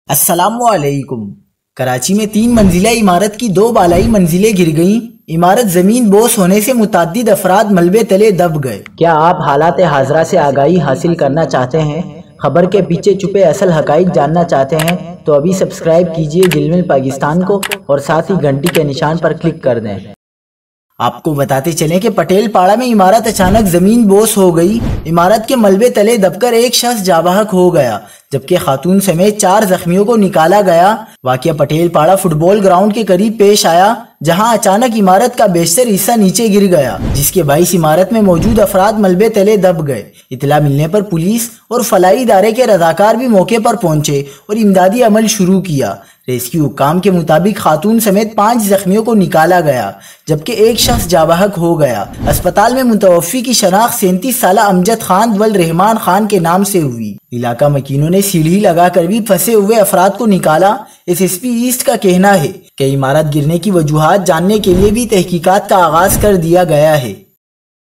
السلام علیکم۔ کراچی میں 3 منزلہ عمارت کی 2 بالائی منزلیں گر گئیں۔ عمارت زمین بوس ہونے سے متعدد افراد ملبے تلے دب گئے۔ کیا آپ حالات حاضرہ سے آگاہی حاصل کرنا چاہتے ہیں؟ خبر کے پیچھے چھپے اصل حقائق جاننا چاہتے ہیں تو ابھی سبسکرائب کیجئے جلمل پاکستان کو اور ساتھ ہی گھنٹی کے نشان پر کلک کر دیں۔ آپ کو بتاتے چلیں کہ پٹیل پاڑہ میں عمارت اچانک زمین بوس ہو گئی۔ عمارت کے ملبے تلے دب کر ایک شخص جاں بحق ہو گیا جبکہ خاتون سمیت 4 زخمیوں کو نکالا گیا۔ واقعہ پٹیل پاڑہ فٹ بال گراؤنڈ کے قریب پیش آیا جہاں اچانک عمارت کا بیشتر حصہ نیچے گر گیا جس کے باعث عمارت میں موجود افراد ملبے تلے دب گئے۔ اطلاع ملنے پر پولیس اور فلاحی ادارے کے رضاکار بھی موقع پر پہنچے اور امدادی عمل شروع کیا۔ ریسکیو حکام کے مطابق خاتون سمیت 5 زخمیوں کو نکالا گیا جبکہ ایک شخص جاں بحق ہو گیا۔ اسپتال میں متوفی کی شناخت 37 سالہ امجد خان ول رحمان خان کے نام سے ہوئی۔ علاقہ مکینوں نے سیڑھی لگا کر بھی پھنسے ہوئے افراد کو نکالا۔ ایس پی ایسٹ کا کہنا ہے کہ عمارت گرنے کی وجوہات جاننے کے لیے بھی تحقیقات کا آغاز کر دیا گیا ہے۔